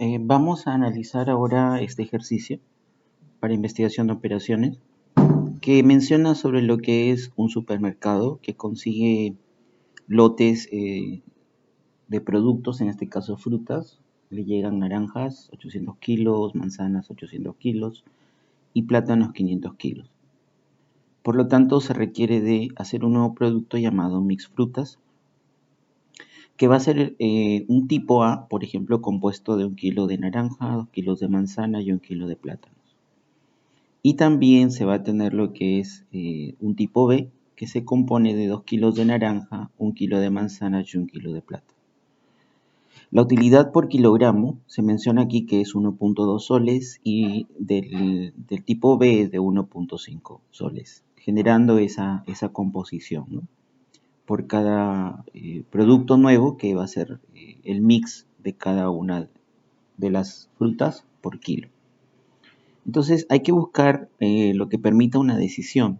Vamos a analizar ahora este ejercicio para investigación de operaciones que menciona sobre lo que es un supermercado que consigue lotes de productos, en este caso frutas. Le llegan naranjas 800 kilos, manzanas 800 kilos y plátanos 500 kilos. Por lo tanto, se requiere de hacer un nuevo producto llamado mix frutas, que va a ser un tipo A, por ejemplo, compuesto de 1 kilo de naranja, 2 kilos de manzana y 1 kilo de plátanos. Y también se va a tener lo que es un tipo B, que se compone de 2 kilos de naranja, 1 kilo de manzana y 1 kilo de plátano. La utilidad por kilogramo se menciona aquí que es 1.2 soles y del tipo B es de 1.5 soles, generando esa composición, ¿no? Por cada producto nuevo que va a ser el mix de cada una de las frutas por kilo. Entonces hay que buscar lo que permita una decisión.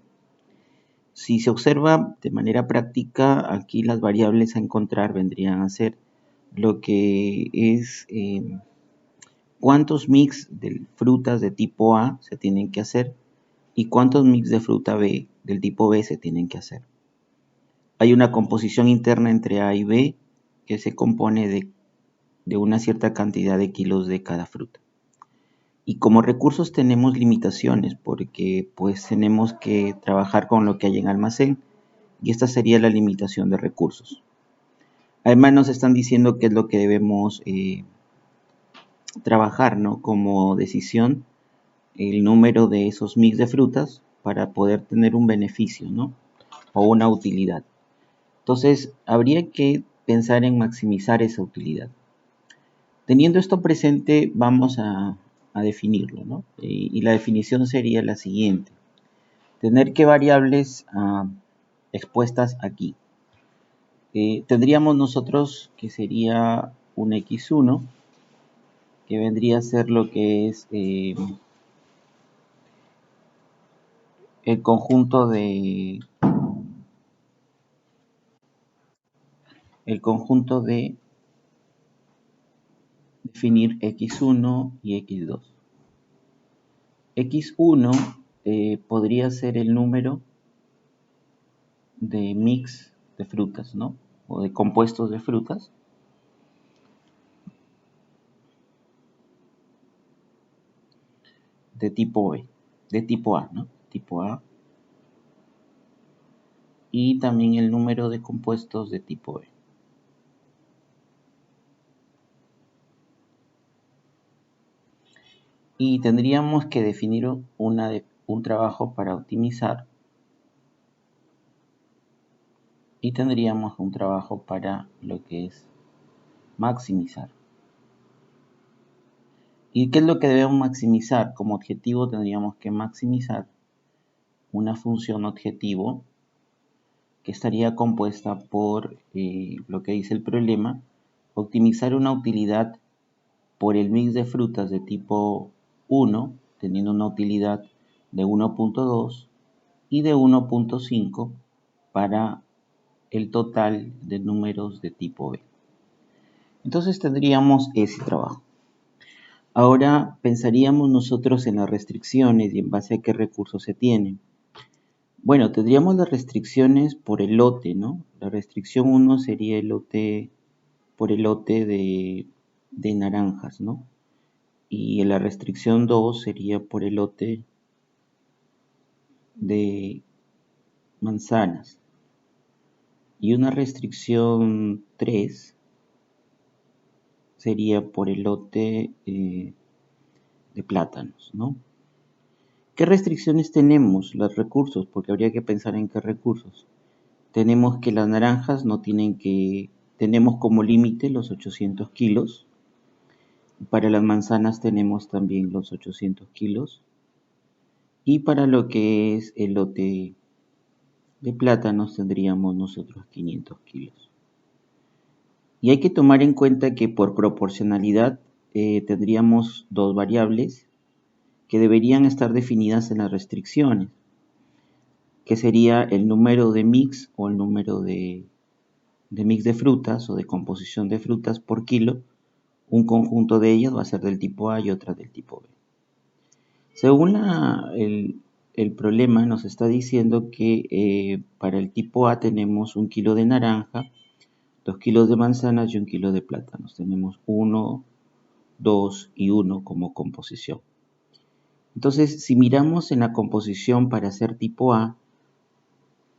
Si se observa de manera práctica, aquí las variables a encontrar vendrían a ser lo que es cuántos mix de frutas de tipo A se tienen que hacer y cuántos mix de fruta B del tipo B se tienen que hacer. Hay una composición interna entre A y B que se compone de una cierta cantidad de kilos de cada fruta. Y como recursos tenemos limitaciones porque pues tenemos que trabajar con lo que hay en almacén y esta sería la limitación de recursos. Además nos están diciendo qué es lo que debemos trabajar, ¿no? Como decisión, el número de esos mix de frutas para poder tener un beneficio, ¿no? O una utilidad. Entonces habría que pensar en maximizar esa utilidad. Teniendo esto presente, vamos a definirlo, ¿no? Y la definición sería la siguiente. Tener qué variables expuestas aquí. Tendríamos nosotros que sería un x1, que vendría a ser lo que es el conjunto de definir x1 y x2. x1 podría ser el número de mix de frutas, ¿no? O de compuestos de frutas. De tipo B, de tipo A, ¿no? Tipo A. Y también el número de compuestos de tipo B. Y tendríamos que definir un trabajo para optimizar y tendríamos un trabajo para lo que es maximizar. ¿Y qué es lo que debemos maximizar? Como objetivo tendríamos que maximizar una función objetivo que estaría compuesta por lo que dice el problema, optimizar una utilidad por el mix de frutas de tipo 1, teniendo una utilidad de 1.2 y de 1.5 para el total de números de tipo B. Entonces tendríamos ese trabajo. Ahora pensaríamos nosotros en las restricciones y en base a qué recursos se tienen. Bueno, tendríamos las restricciones por el lote, ¿no? La restricción 1 sería el lote por el lote de naranjas, ¿no? Y la restricción 2 sería por el lote de manzanas. Y una restricción 3 sería por el lote de plátanos, ¿no? ¿Qué restricciones tenemos? Los recursos, porque habría que pensar en qué recursos. Tenemos que las naranjas no tienen que, tenemos como límite los 800 kilos. Para las manzanas tenemos también los 800 kilos. Y para lo que es el lote de plátanos tendríamos nosotros 500 kilos. Y hay que tomar en cuenta que por proporcionalidad tendríamos dos variables que deberían estar definidas en las restricciones, que sería el número de mix o el número de mix de frutas o de composición de frutas por kilo un conjunto de ellas va a ser del tipo A y otra del tipo B. Según el problema nos está diciendo que para el tipo A tenemos 1 kilo de naranja, 2 kilos de manzanas y 1 kilo de plátanos. Tenemos 1, 2 y 1 como composición. Entonces, si miramos en la composición para hacer tipo A,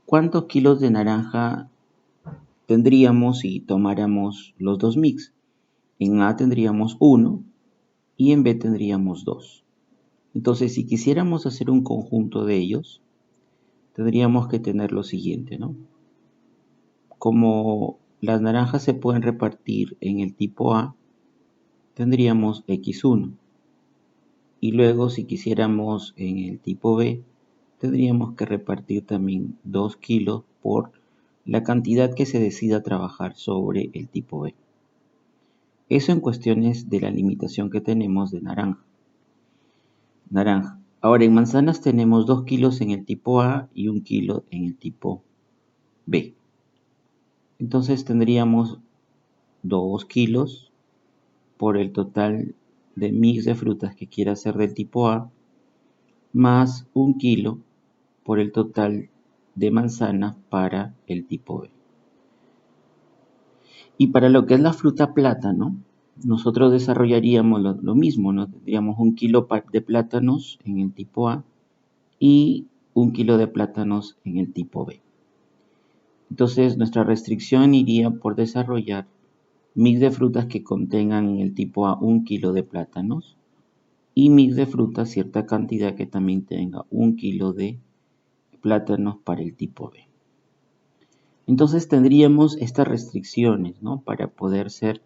¿cuántos kilos de naranja tendríamos si tomáramos los dos mix? En A tendríamos 1 y en B tendríamos 2. Entonces, si quisiéramos hacer un conjunto de ellos, tendríamos que tener lo siguiente, ¿no? Como las naranjas se pueden repartir en el tipo A, tendríamos X1. Y luego, si quisiéramos en el tipo B, tendríamos que repartir también 2 kilos por la cantidad que se decida trabajar sobre el tipo B. Eso en cuestiones de la limitación que tenemos de naranja. Ahora, en manzanas tenemos 2 kilos en el tipo A y 1 kilo en el tipo B. Entonces tendríamos 2 kilos por el total de mix de frutas que quiera hacer del tipo A, más 1 kilo por el total de manzanas para el tipo B. Y para lo que es la fruta plátano, nosotros desarrollaríamos lo mismo, ¿no? Tendríamos 1 kilo de plátanos en el tipo A y 1 kilo de plátanos en el tipo B. Entonces nuestra restricción iría por desarrollar mix de frutas que contengan en el tipo A 1 kilo de plátanos y mix de frutas cierta cantidad que también tenga 1 kilo de plátanos para el tipo B. Entonces tendríamos estas restricciones, ¿no? Para poder ser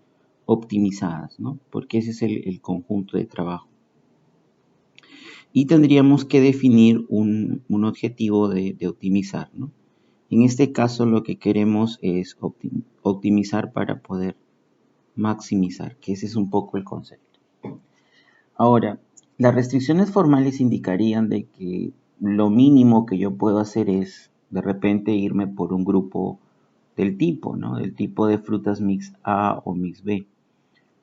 optimizadas, ¿no? Porque ese es el conjunto de trabajo. Y tendríamos que definir un objetivo de optimizar, ¿no? En este caso lo que queremos es optimizar para poder maximizar, que ese es un poco el concepto. Ahora, las restricciones formales indicarían de que lo mínimo que yo puedo hacer es de repente irme por un grupo del tipo, ¿no? Del tipo de frutas mix A o mix B.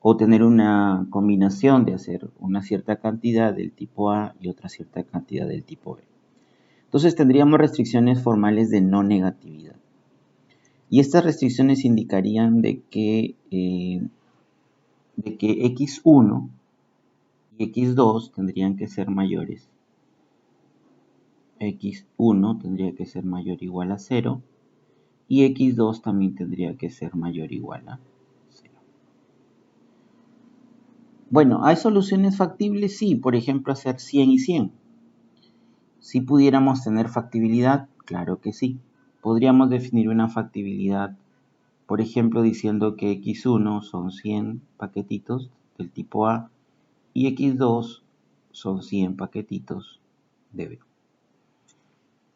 O tener una combinación de hacer una cierta cantidad del tipo A y otra cierta cantidad del tipo B. Entonces tendríamos restricciones formales de no negatividad. Y estas restricciones indicarían de que X1 y X2 tendrían que ser mayores. X1 tendría que ser mayor o igual a 0 y X2 también tendría que ser mayor o igual a 0. Bueno, ¿hay soluciones factibles? Sí, por ejemplo, hacer 100 y 100. Si pudiéramos tener factibilidad, claro que sí. Podríamos definir una factibilidad, por ejemplo, diciendo que X1 son 100 paquetitos del tipo A y X2 son 100 paquetitos de B.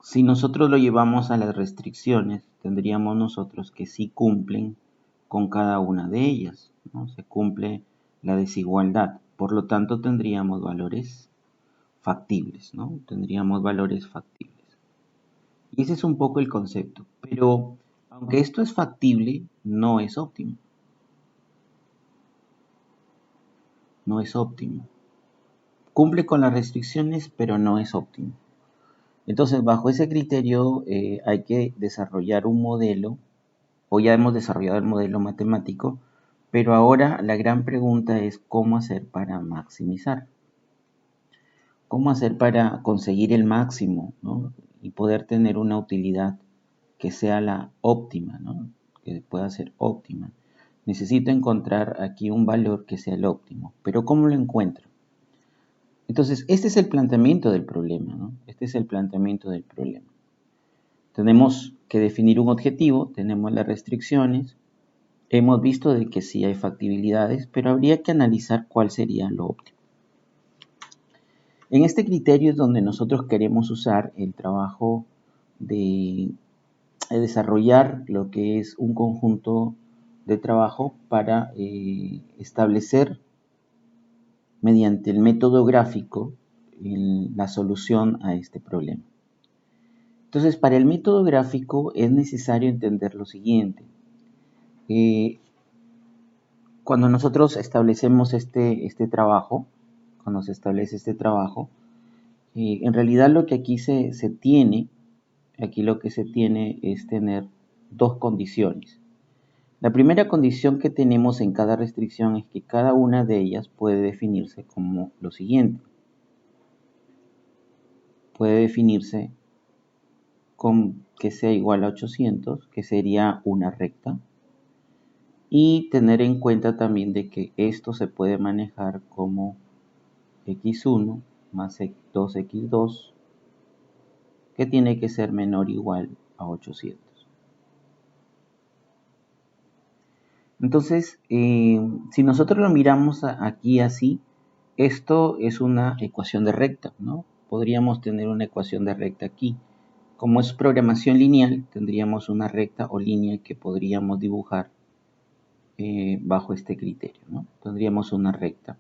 Si nosotros lo llevamos a las restricciones, tendríamos nosotros que sí cumplen con cada una de ellas, ¿no? Se cumple la desigualdad, por lo tanto tendríamos valores factibles, ¿no? Tendríamos valores factibles. Y ese es un poco el concepto, pero aunque esto es factible, no es óptimo. No es óptimo. Cumple con las restricciones, pero no es óptimo. Entonces, bajo ese criterio hay que desarrollar un modelo, o ya hemos desarrollado el modelo matemático, pero ahora la gran pregunta es cómo hacer para maximizar. Cómo hacer para conseguir el máximo, ¿no? Y poder tener una utilidad que sea la óptima, ¿no? Que pueda ser óptima. Necesito encontrar aquí un valor que sea el óptimo, pero ¿cómo lo encuentro? Entonces, este es el planteamiento del problema, ¿no? Este es el planteamiento del problema. Tenemos que definir un objetivo, tenemos las restricciones, hemos visto de que sí hay factibilidades, pero habría que analizar cuál sería lo óptimo. En este criterio es donde nosotros queremos usar el trabajo de desarrollar lo que es un conjunto de trabajo para establecer mediante el método gráfico la solución a este problema. Entonces, para el método gráfico es necesario entender lo siguiente. cuando nosotros establecemos este trabajo, cuando se establece este trabajo, en realidad lo que aquí se tiene, aquí lo que se tiene es tener dos condiciones. La primera condición que tenemos en cada restricción es que cada una de ellas puede definirse como lo siguiente. Puede definirse con que sea igual a 800, que sería una recta, y tener en cuenta también de que esto se puede manejar como x1 más 2x2, que tiene que ser menor o igual a 800. Entonces, si nosotros lo miramos aquí así, esto es una ecuación de recta, ¿no? Podríamos tener una ecuación de recta aquí. Como es programación lineal, tendríamos una recta o línea que podríamos dibujar bajo este criterio, ¿no? Tendríamos una recta.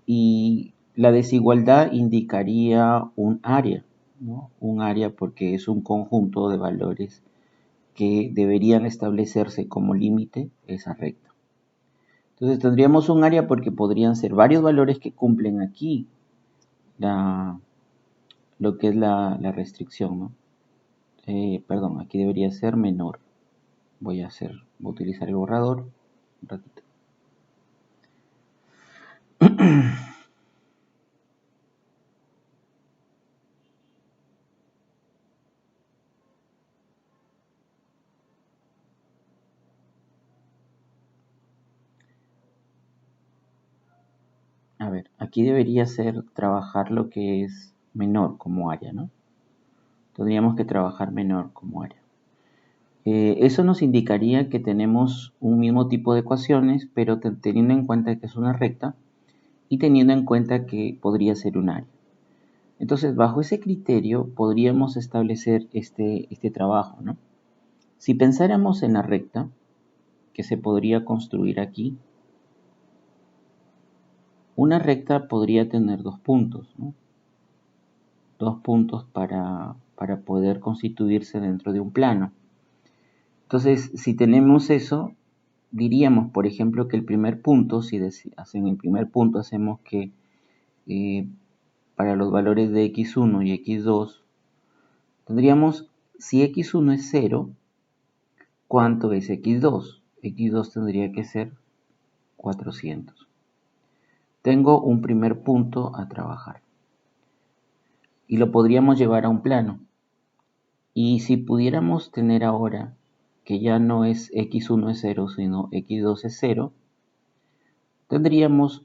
Y la desigualdad indicaría un área, ¿no? Un área porque es un conjunto de valores que deberían establecerse como límite esa recta. Entonces tendríamos un área porque podrían ser varios valores que cumplen aquí lo que es la restricción, ¿no? Perdón, aquí debería ser menor. Voy a utilizar el borrador un ratito. A ver, aquí debería ser trabajar lo que es menor como área, ¿no? Tendríamos que trabajar menor como área. Eso nos indicaría que tenemos un mismo tipo de ecuaciones, pero teniendo en cuenta que es una recta y teniendo en cuenta que podría ser un área. Entonces, bajo ese criterio podríamos establecer este trabajo, ¿no? Si pensáramos en la recta que se podría construir aquí, una recta podría tener dos puntos, ¿no? Dos puntos para poder constituirse dentro de un plano. Entonces, si tenemos eso, diríamos, por ejemplo, que el primer punto, si hacen el primer punto, hacemos que para los valores de x1 y x2, tendríamos, si x1 es 0, ¿cuánto es x2? x2 tendría que ser 400. Tengo un primer punto a trabajar y lo podríamos llevar a un plano. Y si pudiéramos tener ahora que ya no es x1 es 0, sino x2 es 0, tendríamos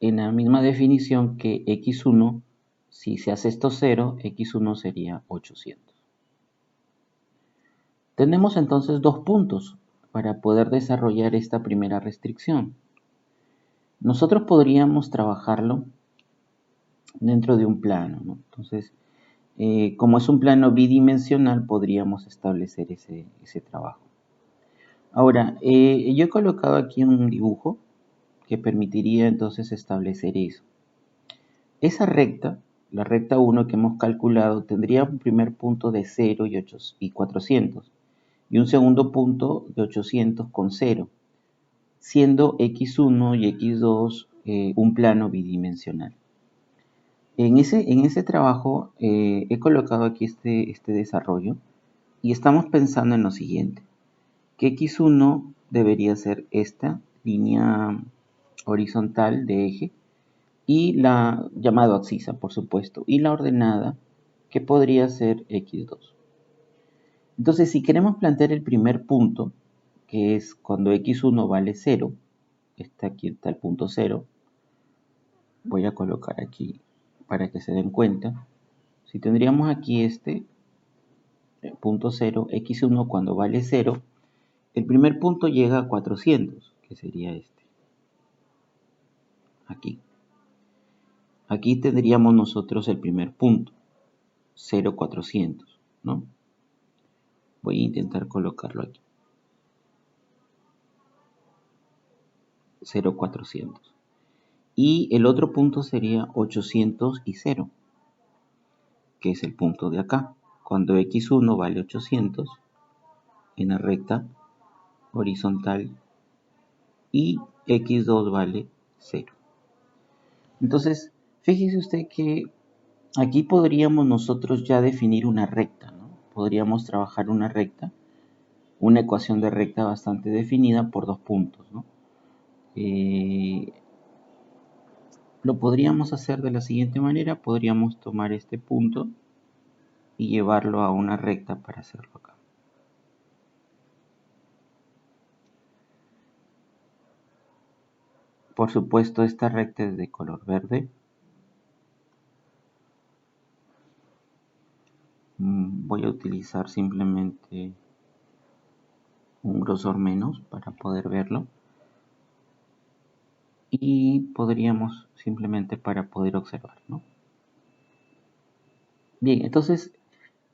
en la misma definición que x1, si se hace esto 0, x1 sería 800. Tenemos entonces dos puntos para poder desarrollar esta primera restricción. Nosotros podríamos trabajarlo dentro de un plano, ¿no? Entonces, como es un plano bidimensional, podríamos establecer ese trabajo. Ahora, yo he colocado aquí un dibujo que permitiría entonces establecer eso. Esa recta, la recta 1 que hemos calculado, tendría un primer punto de 0 y 400 y un segundo punto de 800 con 0, siendo x1 y x2 un plano bidimensional. En ese trabajo he colocado aquí este desarrollo y estamos pensando en lo siguiente, que x1 debería ser esta línea horizontal de eje y la llamado abscisa, por supuesto, y la ordenada que podría ser x2. Entonces, si queremos plantear el primer punto, que es cuando x1 vale 0, aquí está el punto 0, voy a colocar aquí para que se den cuenta. Si tendríamos aquí punto 0, x1 cuando vale 0, el primer punto llega a 400, que sería este. Aquí. Aquí tendríamos nosotros el primer punto, 0,400, ¿no? Voy a intentar colocarlo aquí. 0,400. Y el otro punto sería 800 y 0, que es el punto de acá. Cuando x1 vale 800 en la recta horizontal y x2 vale 0. Entonces, fíjese usted que aquí podríamos nosotros ya definir una recta, ¿no? Podríamos trabajar una recta, una ecuación de recta bastante definida por dos puntos, ¿no? Lo podríamos hacer de la siguiente manera, podríamos tomar este punto y llevarlo a una recta para hacerlo acá. Por supuesto, esta recta es de color verde. Voy a utilizar simplemente un grosor menos para poder verlo. Y podríamos simplemente para poder observar, ¿no? Bien, entonces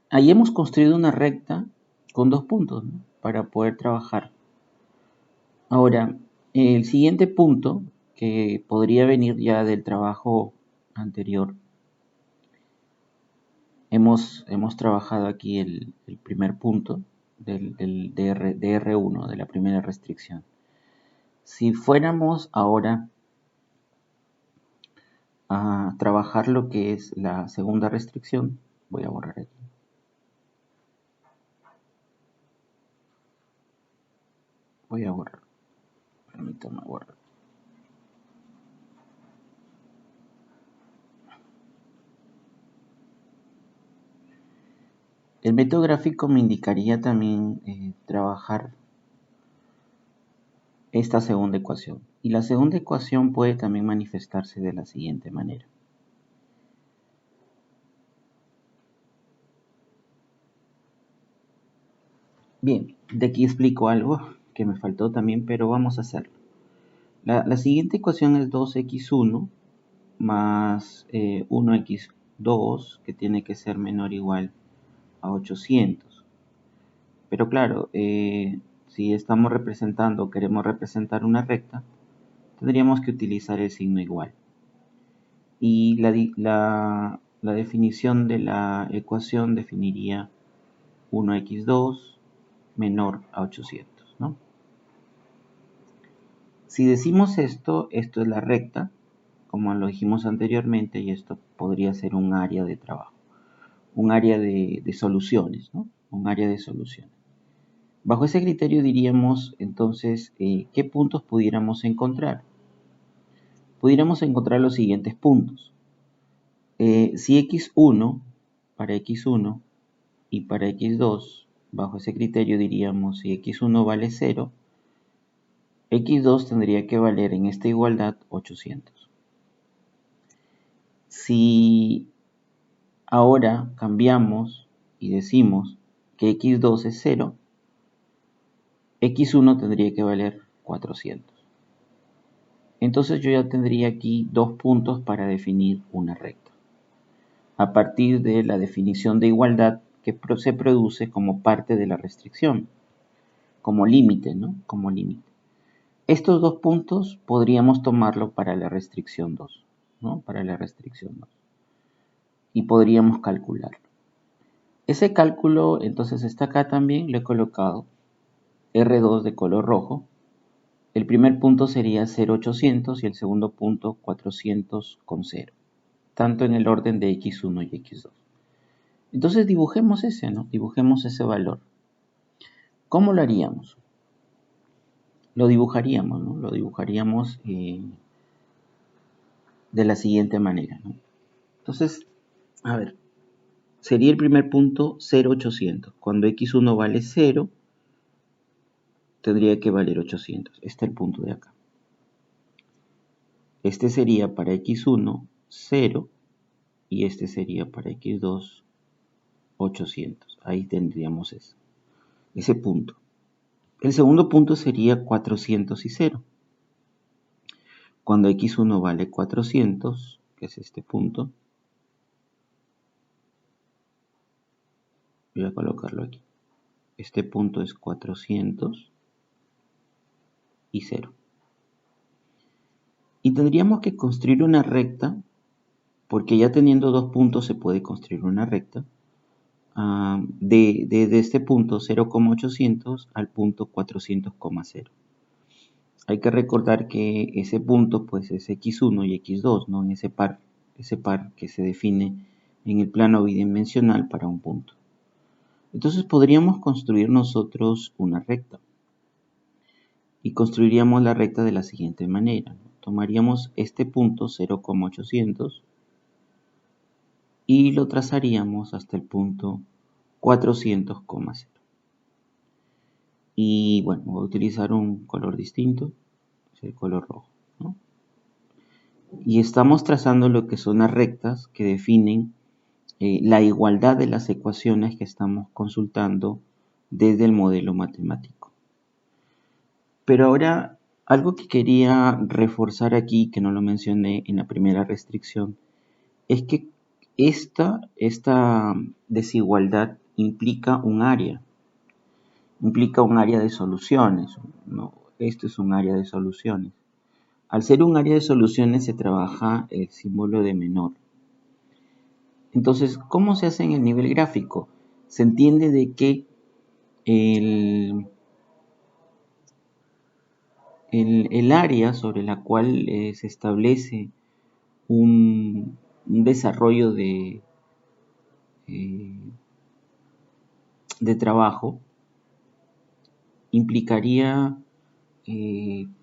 ahí hemos construido una recta con dos puntos, ¿no? Para poder trabajar. Ahora, el siguiente punto, que podría venir ya del trabajo anterior, hemos trabajado aquí el primer punto de R1, de la primera restricción. Si fuéramos ahora a trabajar lo que es la segunda restricción, voy a borrar aquí. Voy a borrar. Permítame borrar. El método gráfico me indicaría también trabajar esta segunda ecuación. Y la segunda ecuación puede también manifestarse de la siguiente manera. Bien, de aquí explico algo que me faltó también, pero vamos a hacerlo. La siguiente ecuación es 2x1 más 1x2, que tiene que ser menor o igual a 800. Pero claro, si estamos representando, queremos representar una recta, tendríamos que utilizar el signo igual. Y la definición de la ecuación definiría 1x2 menor a 800, ¿no? Si decimos esto es la recta, como lo dijimos anteriormente, y esto podría ser un área de trabajo, un área de soluciones, ¿no? Un área de soluciones. Bajo ese criterio diríamos entonces qué puntos pudiéramos encontrar. Pudiéramos encontrar los siguientes puntos. Si x1 para x1 y para x2, bajo ese criterio diríamos si x1 vale 0, x2 tendría que valer en esta igualdad 800. Si ahora cambiamos y decimos que x2 es 0, x1 tendría que valer 400. Entonces yo ya tendría aquí dos puntos para definir una recta, a partir de la definición de igualdad que se produce como parte de la restricción, como límite, ¿no? Como límite. Estos dos puntos podríamos tomarlo para la restricción 2, ¿no? Para la restricción 2. Y podríamos calcularlo. Ese cálculo entonces está acá también, lo he colocado R2 de color rojo. El primer punto sería 0,800 y el segundo punto 400 con 0, tanto en el orden de x1 y x2. Entonces dibujemos ese, ¿no? Dibujemos ese valor. ¿Cómo lo haríamos? Lo dibujaríamos, ¿no? Lo dibujaríamos de la siguiente manera, ¿no? Entonces, a ver, sería el primer punto 0,800. Cuando x1 vale 0, tendría que valer 800. Este es el punto de acá. Este sería para x1 0 y este sería para x2 800. Ahí tendríamos ese punto. El segundo punto sería 400 y 0. Cuando x1 vale 400, que es este punto, voy a colocarlo aquí. Este punto es 400 y 0. Y tendríamos que construir una recta, porque ya teniendo dos puntos se puede construir una recta, de este punto 0,800 al punto 400,0. hay que recordar que ese punto pues es x1 y x2, ¿no? En ese par que se define en el plano bidimensional para un punto. Entonces podríamos construir nosotros una recta. Y construiríamos la recta de la siguiente manera, ¿no? Tomaríamos este punto 0,800 y lo trazaríamos hasta el punto 400,0. Y bueno, voy a utilizar un color distinto, es el color rojo, ¿no? Y estamos trazando lo que son las rectas que definen la igualdad de las ecuaciones que estamos consultando desde el modelo matemático. Pero ahora, algo que quería reforzar aquí, que no lo mencioné en la primera restricción, es que esta desigualdad implica un área de soluciones, ¿no? Esto es un área de soluciones. Al ser un área de soluciones se trabaja el símbolo de menor. Entonces, ¿cómo se hace en el nivel gráfico? Se entiende de que el área sobre la cual se establece un desarrollo de trabajo implicaría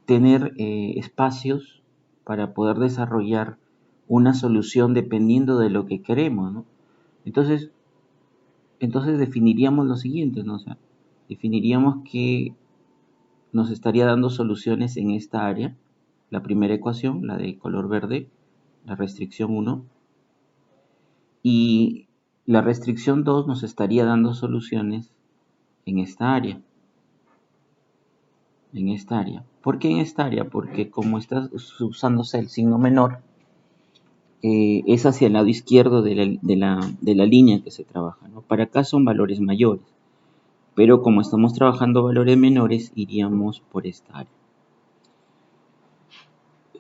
tener espacios para poder desarrollar una solución dependiendo de lo que queremos, ¿no? Entonces definiríamos lo siguiente, ¿no? O sea, definiríamos que nos estaría dando soluciones en esta área, la primera ecuación, la de color verde, la restricción 1, y la restricción 2 nos estaría dando soluciones en esta área. ¿Por qué en esta área? Porque como está usándose el signo menor, es hacia el lado izquierdo de la línea que se trabaja, ¿no? Para acá son valores mayores, pero como estamos trabajando valores menores, iríamos por esta área.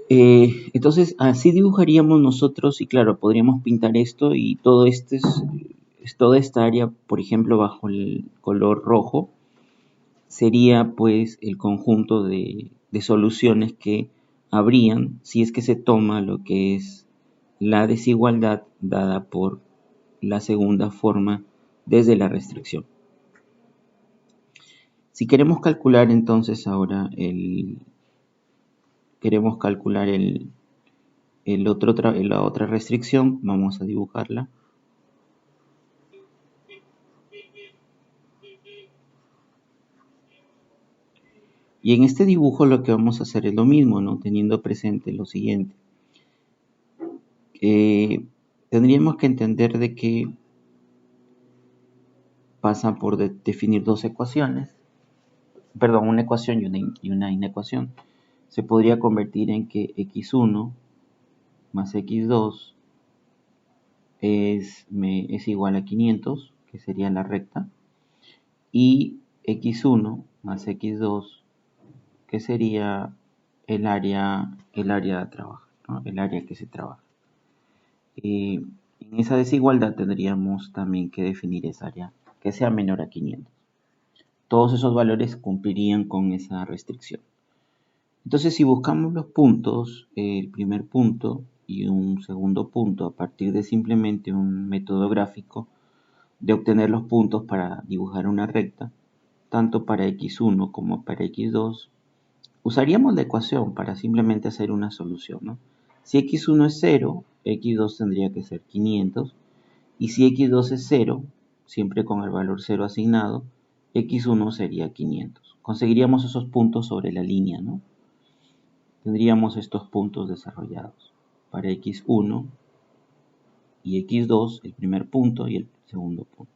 Entonces, así dibujaríamos nosotros, y claro, podríamos pintar esto y todo esto es toda esta área, por ejemplo, bajo el color rojo, sería pues el conjunto de soluciones que habrían si es que se toma lo que es la desigualdad dada por la segunda forma desde la restricción. Si queremos calcular entonces ahora la otra restricción, vamos a dibujarla. Y en este dibujo lo que vamos a hacer es lo mismo, ¿no? Teniendo presente lo siguiente. Tendríamos que entender de que pasa por definir dos ecuaciones, perdón, una ecuación y una inecuación. Se podría convertir en que x1 más x2 es igual a 500, que sería la recta, y x1 más x2, que sería el área de trabajo, ¿no? El área que se trabaja. En esa desigualdad tendríamos también que definir esa área que sea menor a 500. Todos esos valores cumplirían con esa restricción. Entonces, si buscamos los puntos, el primer punto y un segundo punto a partir de simplemente un método gráfico de obtener los puntos para dibujar una recta, tanto para x1 como para x2, usaríamos la ecuación para simplemente hacer una solución, ¿no? Si x1 es 0, x2 tendría que ser 500, y si x2 es 0, siempre con el valor 0 asignado, x1 sería 500. Conseguiríamos esos puntos sobre la línea, ¿no? Tendríamos estos puntos desarrollados para x1 y x2, el primer punto y el segundo punto.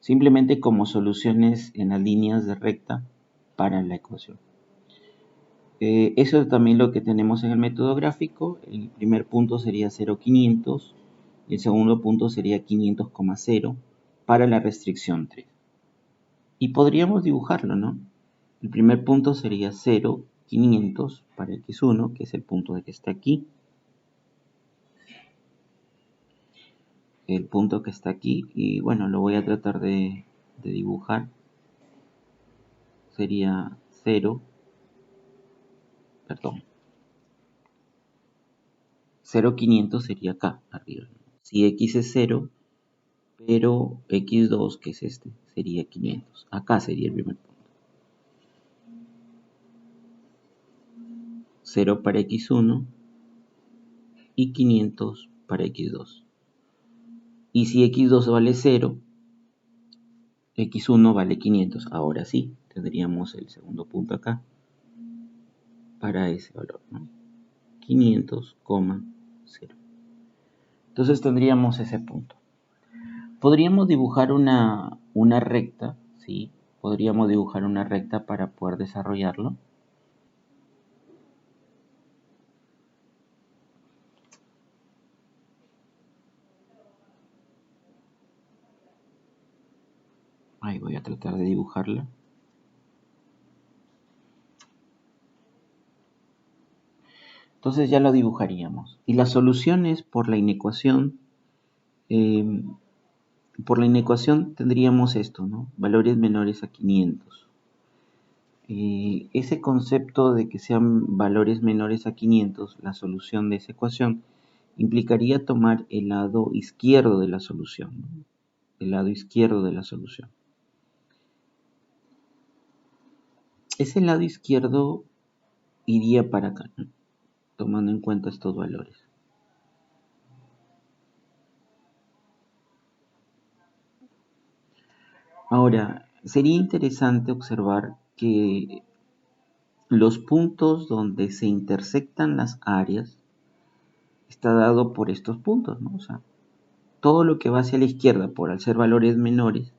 Simplemente como soluciones en las líneas de recta para la ecuación. Eso es también lo que tenemos en el método gráfico. El primer punto sería 0,500 y el segundo punto sería 500,0 para la restricción 3. Y podríamos dibujarlo, ¿no? El primer punto sería 0,500 para x1, que es el punto de que está aquí. El punto que está aquí, y bueno, lo voy a tratar de dibujar. Sería 0, perdón, 0,500 sería acá, arriba. Si x es 0, pero x2, que es este, sería 500. Acá sería el primer punto. 0 para x1 y 500 para x2. Y si x2 vale 0, x1 vale 500. Ahora sí, tendríamos el segundo punto acá para ese valor, ¿no? 500,0. Entonces tendríamos ese punto. Podríamos dibujar una recta, ¿sí? Podríamos dibujar una recta para poder desarrollarlo. Ahí voy a tratar de dibujarla. Entonces ya lo dibujaríamos. Y las soluciones por la inecuación, tendríamos esto, ¿no? Valores menores a 500. Ese concepto de que sean valores menores a 500, la solución de esa ecuación, implicaría tomar el lado izquierdo de la solución, ¿no? El lado izquierdo de la solución. Ese lado izquierdo iría para acá, ¿no? Tomando en cuenta estos valores. Ahora, sería interesante observar que los puntos donde se intersectan las áreas está dado por estos puntos, ¿no? O sea, todo lo que va hacia la izquierda, por al ser valores menores,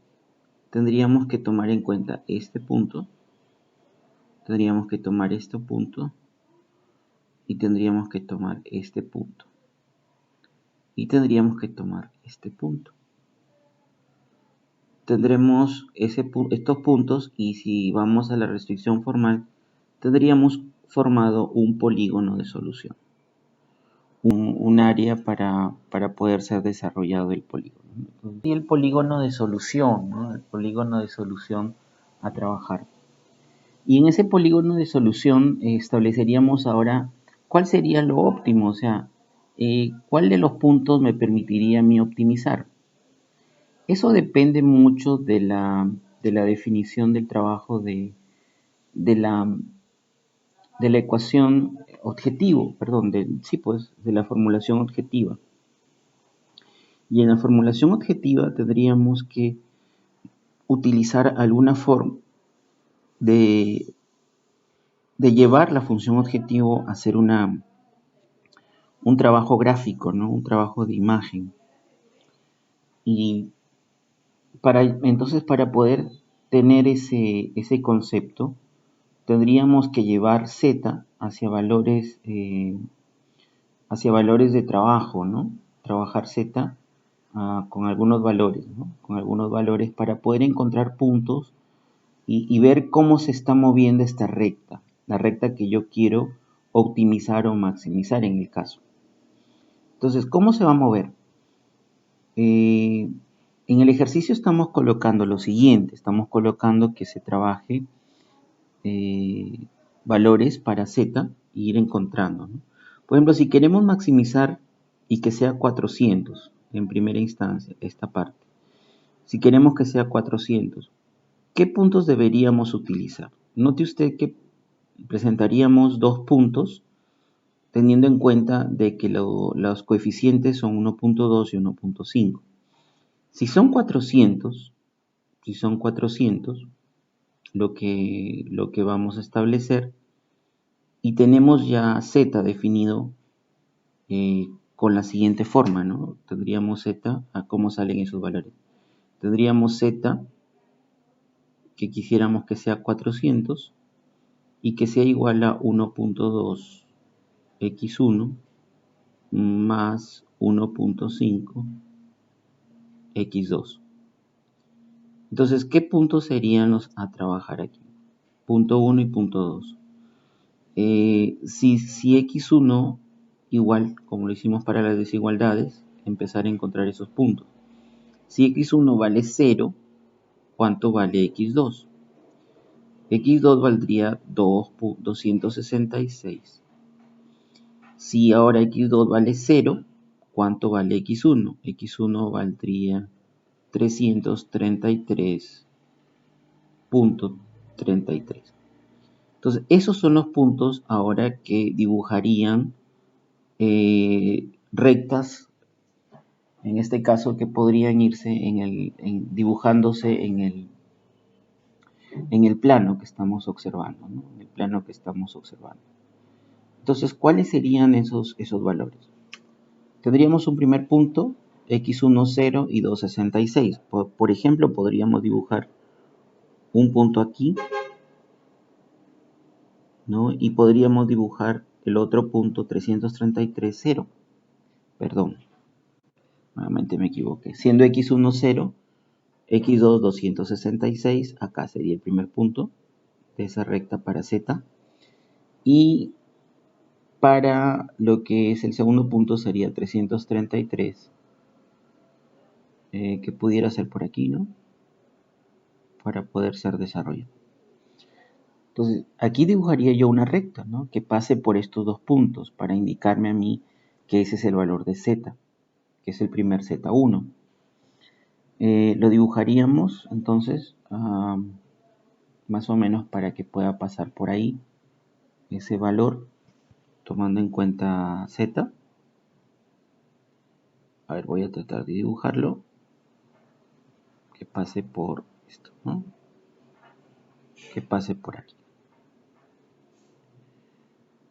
tendríamos que tomar en cuenta este punto, tendríamos que tomar este punto y tendríamos que tomar este punto y tendríamos que tomar este punto. Tendremos estos puntos y si vamos a la restricción formal, tendríamos formado un polígono de solución, un área para poder ser desarrollado el polígono. Y el polígono de solución, ¿no? El polígono de solución a trabajar. Y en ese polígono de solución estableceríamos ahora cuál sería lo óptimo, o sea, cuál de los puntos me permitiría a mí optimizar. Eso depende mucho de la definición del trabajo de la, de la ecuación objetivo, perdón, de la formulación objetiva. Y en la formulación objetiva tendríamos que utilizar alguna forma de, de llevar la función objetivo a hacer un trabajo gráfico, ¿no? Un trabajo de imagen. Y entonces para poder tener ese concepto, tendríamos que llevar Z hacia valores de trabajo, ¿no? Trabajar Z con algunos valores, ¿no? Con algunos valores para poder encontrar puntos y ver cómo se está moviendo esta recta, la recta que yo quiero optimizar o maximizar en el caso. Entonces, ¿cómo se va a mover? En el ejercicio estamos colocando lo siguiente, estamos colocando que se trabaje valores para Z e ir encontrando, ¿no? Por ejemplo, si queremos maximizar y que sea 400 en primera instancia, esta parte. Si queremos que sea 400, ¿qué puntos deberíamos utilizar? Note usted que presentaríamos dos puntos teniendo en cuenta de que los coeficientes son 1.2 y 1.5. Si son 400, lo que vamos a establecer, y tenemos ya Z definido con la siguiente forma, ¿no? Tendríamos Z, a cómo salen esos valores. Tendríamos Z que quisiéramos que sea 400 y que sea igual a 1.2 x1 más 1.5 x2. Entonces, ¿qué puntos serían los a trabajar aquí? Punto 1 y punto 2. Si x1 igual, como lo hicimos para las desigualdades, empezar a encontrar esos puntos. Si x1 vale 0, ¿cuánto vale x2? x2 valdría 266. Si ahora x2 vale 0, ¿cuánto vale x1? x1 valdría 333.33. Entonces, esos son los puntos ahora que dibujarían rectas, en este caso, que podrían irse dibujándose en el plano que estamos observando, ¿no? En el plano que estamos observando. Entonces, ¿cuáles serían esos valores? Tendríamos un primer punto, x1, 0 y 2, 66. Por ejemplo, podríamos dibujar un punto aquí, ¿no? Y podríamos dibujar el otro punto, 333, 0. Perdón, nuevamente me equivoqué. Siendo x1, 0, x2, 266, acá sería el primer punto de esa recta para z. Y para lo que es el segundo punto sería 333, que pudiera ser por aquí, ¿no? Para poder ser desarrollado. Entonces, aquí dibujaría yo una recta, ¿no? Que pase por estos dos puntos para indicarme a mí que ese es el valor de z, que es el primer z1. Lo dibujaríamos entonces más o menos para que pueda pasar por ahí ese valor, tomando en cuenta z. A ver, voy a tratar de dibujarlo, que pase por esto, ¿no? Que pase por aquí.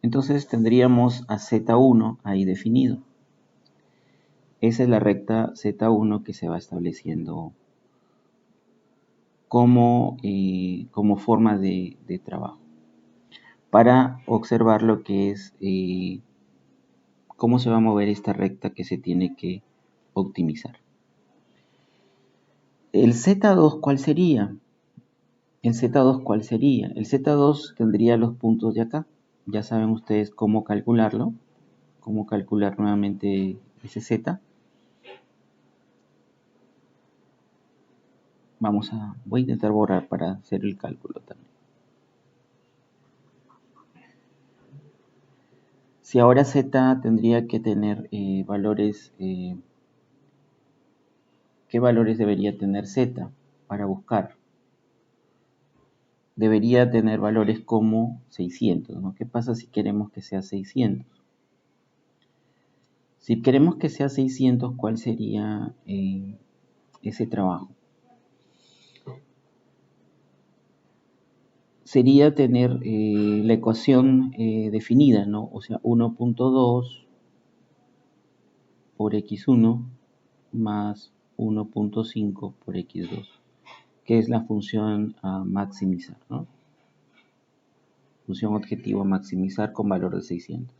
Entonces tendríamos a z1 ahí definido. Esa es la recta z1 que se va estableciendo como forma de trabajo. Para observar lo que es cómo se va a mover esta recta que se tiene que optimizar. El Z2, ¿cuál sería? El Z2, ¿cuál sería? El Z2 tendría los puntos de acá. Ya saben ustedes cómo calcularlo, cómo calcular nuevamente ese Z. Voy a intentar borrar para hacer el cálculo también. Si ahora Z tendría que tener valores, ¿qué valores debería tener Z para buscar? Debería tener valores como 600, ¿no? ¿Qué pasa si queremos que sea 600? Si queremos que sea 600, ¿cuál sería ese trabajo? Sería tener la ecuación definida, ¿no? O sea, 1.2 por x1 más 1.5 por x2, que es la función a maximizar, ¿no? Función objetivo a maximizar con valor de 600.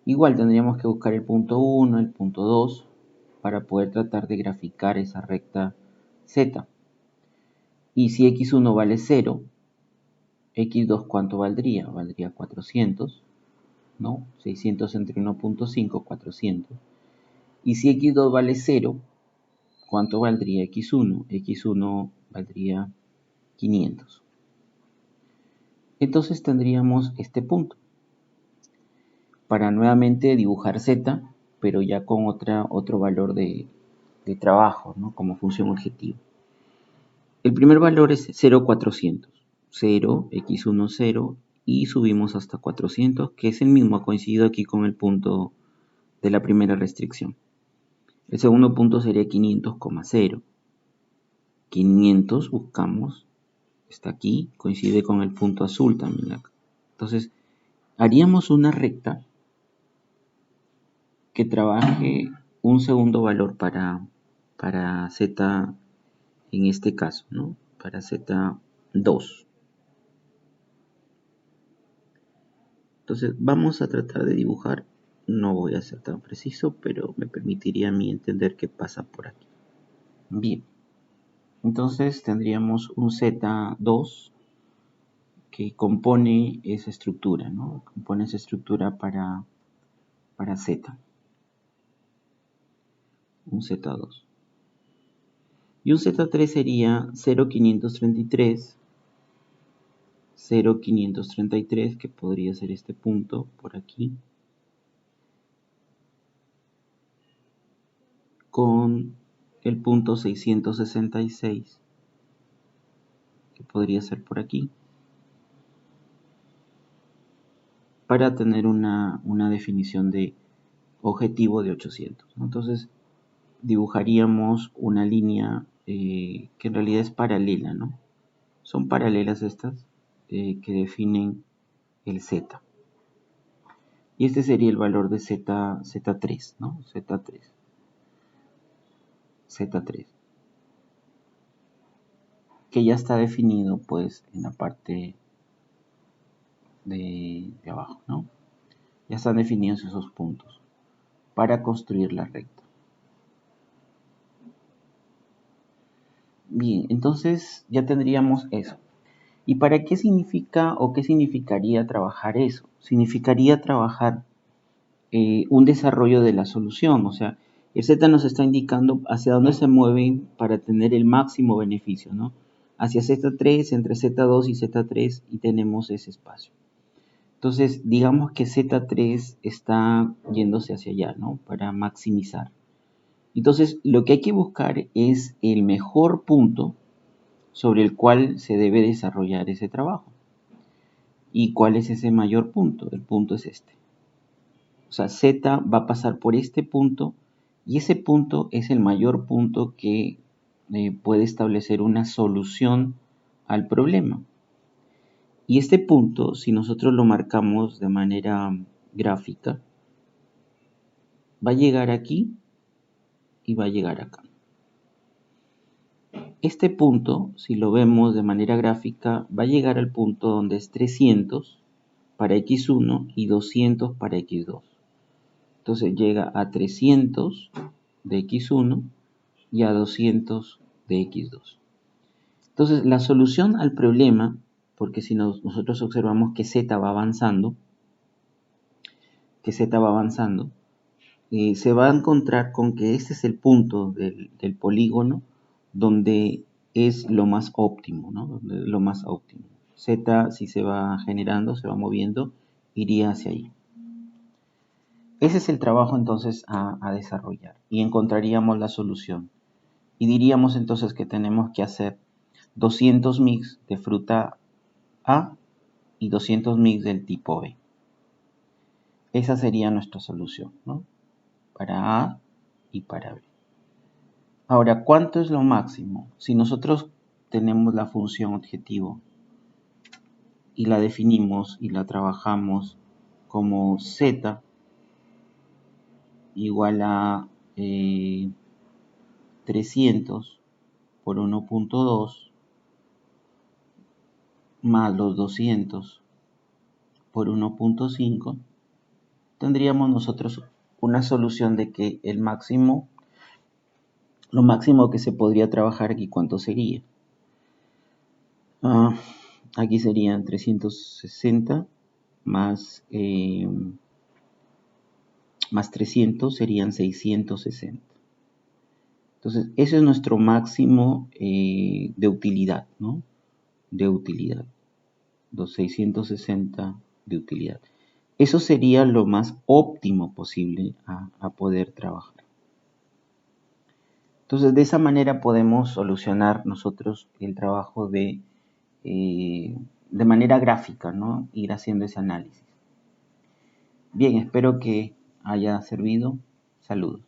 Igual tendríamos que buscar el punto 1, el punto 2, para poder tratar de graficar esa recta z. Y si x1 vale 0, x2 ¿cuánto valdría? Valdría 400, ¿no? 600 entre 1.5, 400. Y si x2 vale 0, ¿cuánto valdría x1? x1 valdría 500. Entonces tendríamos este punto para nuevamente dibujar z, pero ya con otro valor de trabajo, ¿no? Como función objetivo. El primer valor es 0,400. 0, x1, 0, y subimos hasta 400, que es el mismo, ha coincidido aquí con el punto de la primera restricción. El segundo punto sería 500,0. 500 buscamos, está aquí, coincide con el punto azul también acá. Entonces, haríamos una recta que trabaje un segundo valor para z en este caso, ¿no? Para z2. Entonces vamos a tratar de dibujar, no voy a ser tan preciso, pero me permitiría a mí entender qué pasa por aquí. Bien, entonces tendríamos un z2 que compone esa estructura, ¿no? Compone esa estructura para z. Un z2. Y un z3 sería 0,533 0,533, que podría ser este punto por aquí, con el punto 666, que podría ser por aquí, para tener una definición de objetivo de 800, ¿no? Entonces dibujaríamos una línea que en realidad es paralela, ¿no? Son paralelas estas que definen el Z. Y este sería el valor de Z3, ¿no? Z3, que ya está definido pues en la parte de abajo, ¿no? Ya están definidos esos puntos para construir la recta. Bien, entonces ya tendríamos eso. ¿Y para qué significa o qué significaría trabajar eso? Significaría trabajar un desarrollo de la solución, o sea, el Z nos está indicando hacia dónde se mueven para tener el máximo beneficio, ¿no? Hacia Z3, entre Z2 y Z3, y tenemos ese espacio. Entonces, digamos que Z3 está yéndose hacia allá, ¿no? Para maximizar. Entonces, lo que hay que buscar es el mejor punto sobre el cual se debe desarrollar ese trabajo. ¿Y cuál es ese mayor punto? El punto es este. O sea, Z va a pasar por este punto y ese punto es el mayor punto que puede establecer una solución al problema. Y este punto, si nosotros lo marcamos de manera gráfica, va a llegar aquí y va a llegar acá. Este punto, si lo vemos de manera gráfica, va a llegar al punto donde es 300 para x1 y 200 para x2. Entonces llega a 300 de x1 y a 200 de x2. Entonces la solución al problema, porque si nosotros observamos que z va avanzando, se va a encontrar con que este es el punto del polígono donde es lo más óptimo, ¿no? Lo más óptimo. Z, si se va generando, se va moviendo, iría hacia ahí. Ese es el trabajo entonces a desarrollar y encontraríamos la solución. Y diríamos entonces que tenemos que hacer 200 mix de fruta A y 200 mix del tipo B. Esa sería nuestra solución, ¿no? Para A y para B. Ahora, ¿cuánto es lo máximo? Si nosotros tenemos la función objetivo y la definimos y la trabajamos como Z igual a 300 por 1.2 más los 200 por 1.5, tendríamos nosotros una solución de que el máximo, lo máximo que se podría trabajar aquí, ¿cuánto sería? Aquí serían 360 más 300 serían 660. Entonces, ese es nuestro máximo de utilidad, ¿no? De utilidad. Los 660 de utilidad. Eso sería lo más óptimo posible a poder trabajar. Entonces, de esa manera podemos solucionar nosotros el trabajo de manera gráfica, ¿no? Ir haciendo ese análisis. Bien, espero que haya servido. Saludos.